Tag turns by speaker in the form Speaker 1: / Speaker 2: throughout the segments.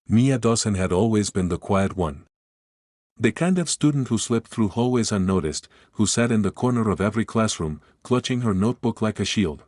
Speaker 1: Mia Dawson had always been the quiet one. The kind of student who slipped through hallways unnoticed, who sat in the corner of every classroom, clutching her notebook like a shield.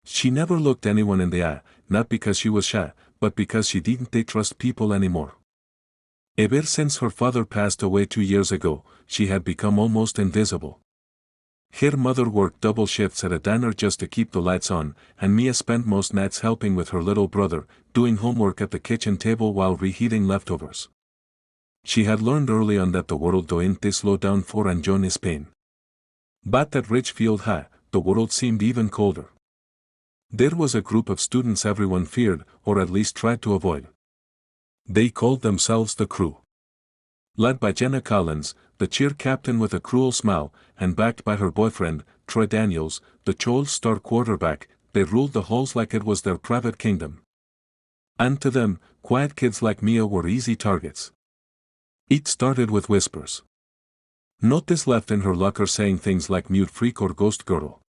Speaker 1: She never looked anyone in the eye, not because she was shy, but because she didn't trust people anymore. Ever since her father passed away 2 years ago, she had become almost invisible. Her mother worked double shifts at a diner just to keep the lights on, and Mia spent most nights helping with her little brother, doing homework at the kitchen table while reheating leftovers. She had learned early on that the world doesn't slow down for Anjone's pain. But at Ridgefield High, the world seemed even colder. There was a group of students everyone feared, or at least tried to avoid. They called themselves the Crew. Led by Jenna Collins, the cheer captain with a cruel smile, and backed by her boyfriend, Troy Daniels, the Chols star quarterback, they ruled the halls like it was their private kingdom. And to them, quiet kids like Mia were easy targets. It started with whispers. Notice left in her locker saying things like mute freak or ghost girl.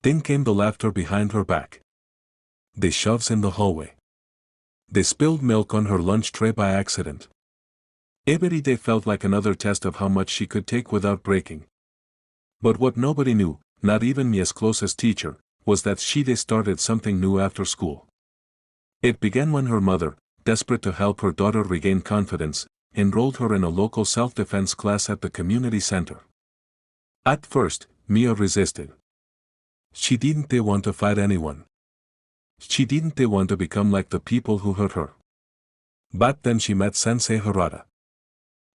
Speaker 1: Then came the laughter behind her back. The shoves in the hallway. They spilled milk on her lunch tray by accident. Every day felt like another test of how much she could take without breaking. But what nobody knew, not even Mia's closest teacher, was that she started something new after school. It began when her mother, desperate to help her daughter regain confidence, enrolled her in a local self-defense class at the community center. At first, Mia resisted. She didn't want to fight anyone. She didn't want to become like the people who hurt her. But then she met Sensei Harada.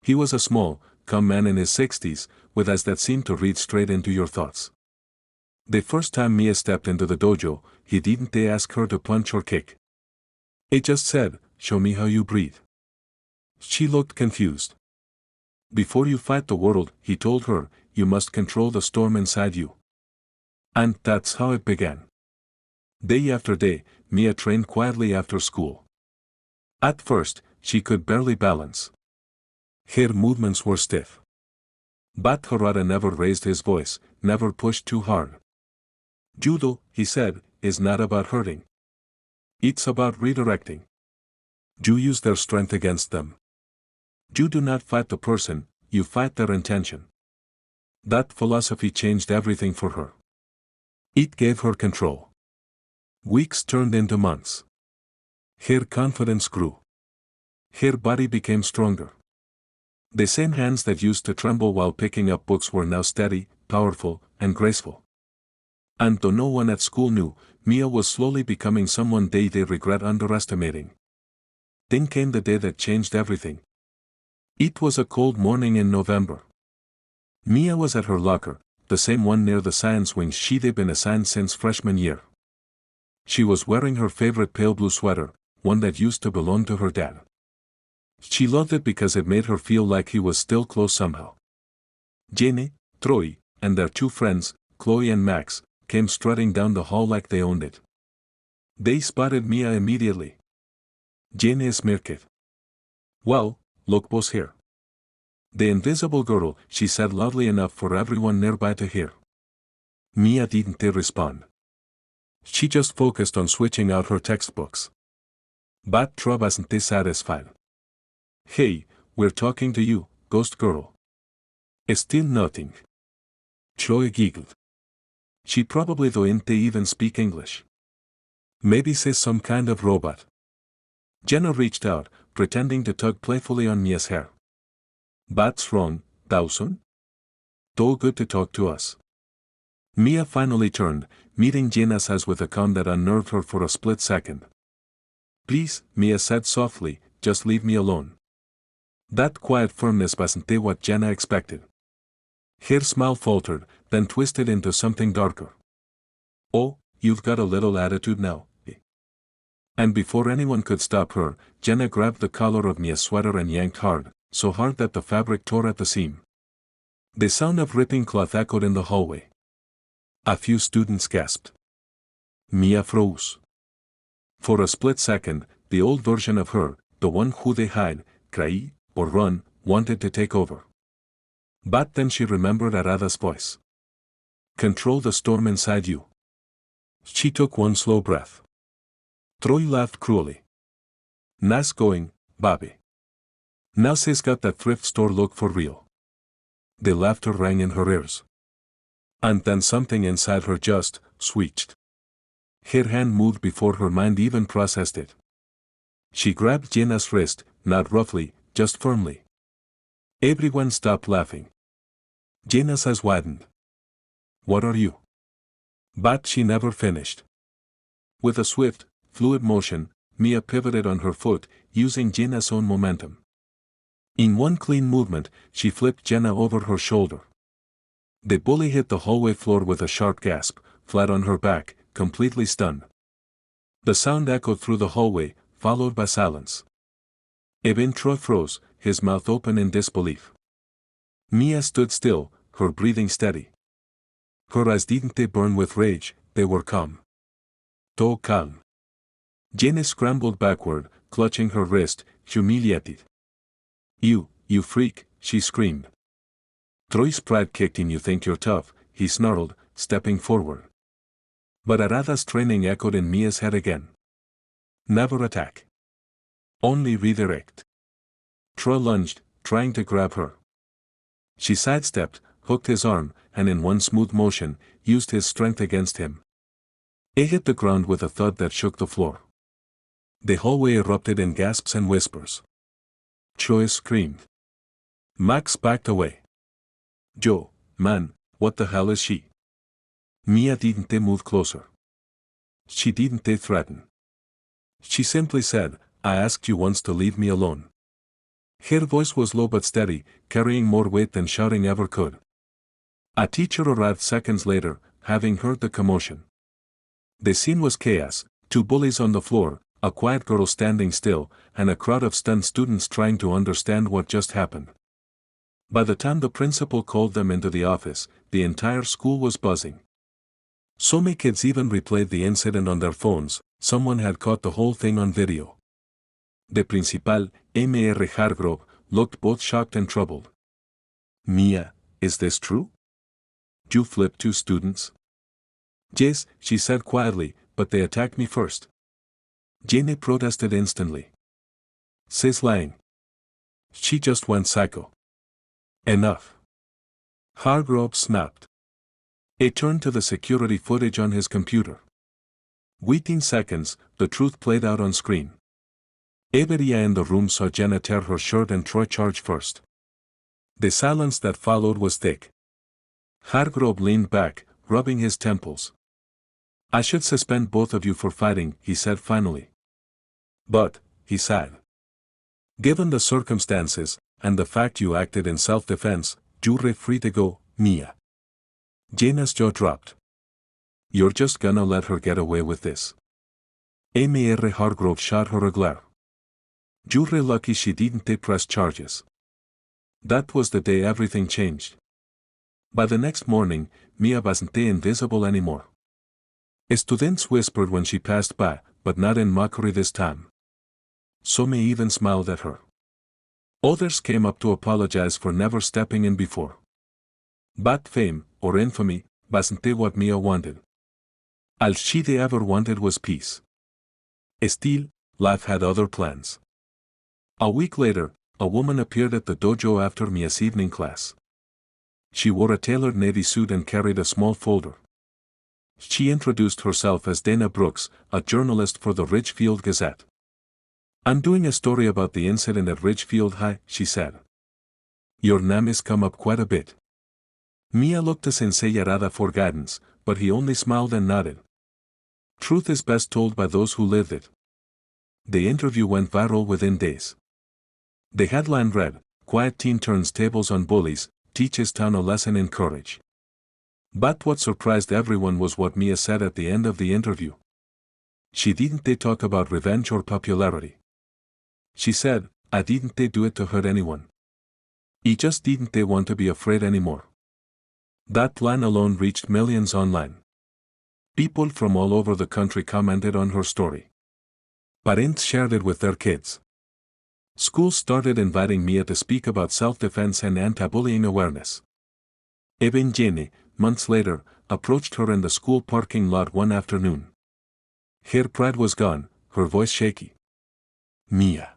Speaker 1: He was a small, calm man in his 60s, with eyes that seemed to read straight into your thoughts. The first time Mia stepped into the dojo, he didn't ask her to punch or kick. He just said, "Show me how you breathe." She looked confused. "Before you fight the world," he told her, "you must control the storm inside you." And that's how it began. Day after day, Mia trained quietly after school. At first, she could barely balance. Her movements were stiff. But Harada never raised his voice, never pushed too hard. "Judo," he said, "is not about hurting. It's about redirecting. You use their strength against them. You do not fight the person, you fight their intention." That philosophy changed everything for her. It gave her control. Weeks turned into months. Her confidence grew. Her body became stronger. The same hands that used to tremble while picking up books were now steady, powerful, and graceful. And though no one at school knew, Mia was slowly becoming someone they regret underestimating. Then came the day that changed everything. It was a cold morning in November. Mia was at her locker, the same one near the science wing she'd been assigned since freshman year. She was wearing her favorite pale blue sweater, one that used to belong to her dad. She loved it because it made her feel like he was still close somehow. Jenny, Troy, and their two friends, Chloe and Max, came strutting down the hall like they owned it. They spotted Mia immediately. "Jenny smirked. Well, look who's here." "The invisible girl," she said loudly enough for everyone nearby to hear. Mia didn't respond. She just focused on switching out her textbooks. But Troy wasn't satisfied. "Hey, we're talking to you, ghost girl." "Still nothing." Troy giggled. She probably didn't even speak English. Maybe she's some kind of robot. Jenna reached out, pretending to tug playfully on Mia's hair. "What's wrong, Dawson? So good to talk to us." Mia finally turned, meeting Jenna's eyes with a calm that unnerved her for a split second. "Please," Mia said softly, "just leave me alone." That quiet firmness wasn't what Jenna expected. Her smile faltered, then twisted into something darker. "Oh, you've got a little attitude now, eh?" And before anyone could stop her, Jenna grabbed the collar of Mia's sweater and yanked hard, so hard that the fabric tore at the seam. The sound of ripping cloth echoed in the hallway. A few students gasped. Mia froze. For a split second, the old version of her, the one who they hide, cry, or run, wanted to take over. But then she remembered Arada's voice. "Control the storm inside you." She took one slow breath. Troy laughed cruelly. Nice going, Bobby. Now she's got that thrift store look for real. The laughter rang in her ears. And then something inside her just switched. Her hand moved before her mind even processed it. She grabbed Jenna's wrist, not roughly, just firmly. Everyone stopped laughing. Jenna's eyes widened. What are you? But she never finished. With a swift, fluid motion, Mia pivoted on her foot, using Jenna's own momentum. In one clean movement, she flipped Jenna over her shoulder. The bully hit the hallway floor with a sharp gasp, flat on her back, completely stunned. The sound echoed through the hallway, followed by silence. Even Troy froze, his mouth open in disbelief. Mia stood still, her breathing steady. Her eyes didn't they burn with rage, they were calm. Todo calm. Jenny scrambled backward, clutching her wrist, humiliated. You freak, she screamed. Troy's pride kicked in. You think you're tough, he snarled, stepping forward. But Arada's training echoed in Mia's head again. Never attack. Only redirect. Troy lunged, trying to grab her. She sidestepped, hooked his arm, and in one smooth motion, used his strength against him. It hit the ground with a thud that shook the floor. The hallway erupted in gasps and whispers. Troy screamed. Max backed away. Joe, man, what the hell is she? Mia didn't move closer. She didn't threaten. She simply said, I asked you once to leave me alone. Her voice was low but steady, carrying more weight than shouting ever could. A teacher arrived seconds later, having heard the commotion. The scene was chaos, two bullies on the floor, a quiet girl standing still, and a crowd of stunned students trying to understand what just happened. By the time the principal called them into the office, the entire school was buzzing. So many kids even replayed the incident on their phones. Someone had caught the whole thing on video. The principal, Mr. Hargrove, looked both shocked and troubled. Mia, is this true? You flipped two students? Yes, she said quietly, but they attacked me first. Jenny protested instantly. She's lying. She just went psycho. Enough. Hargrove snapped. He turned to the security footage on his computer. Within seconds, the truth played out on screen. Every eye in the room saw Jenna tear her shirt and Troy charge first. The silence that followed was thick. Hargrove leaned back, rubbing his temples. I should suspend both of you for fighting, he said finally. But, he sighed. Given the circumstances, and the fact you acted in self-defense, you're free to go, Mia. Jenna's jaw dropped. You're just gonna let her get away with this? Mr. Hargrove shot her a glare. You're lucky she didn't press charges. That was the day everything changed. By the next morning, Mia wasn't invisible anymore. Students whispered when she passed by, but not in mockery this time. Some even smiled at her. Others came up to apologize for never stepping in before. But fame, or infamy, wasn't what Mia wanted. All she'd ever wanted was peace. Still, life had other plans. A week later, a woman appeared at the dojo after Mia's evening class. She wore a tailored navy suit and carried a small folder. She introduced herself as Dana Brooks, a journalist for the Ridgefield Gazette. I'm doing a story about the incident at Ridgefield High, she said. Your name has come up quite a bit. Mia looked to Sensei Arada for guidance, but he only smiled and nodded. Truth is best told by those who lived it. The interview went viral within days. The headline read, Quiet Teen Turns Tables on Bullies, Teaches Town a Lesson in Courage. But what surprised everyone was what Mia said at the end of the interview. She didn't talk about revenge or popularity. She said, I didn't do it to hurt anyone. I just didn't want to be afraid anymore. That line alone reached millions online. People from all over the country commented on her story. Parents shared it with their kids. Schools started inviting Mia to speak about self-defense and anti-bullying awareness. Even Jenny, months later, approached her in the school parking lot one afternoon. Her pride was gone, her voice shaky. Mia.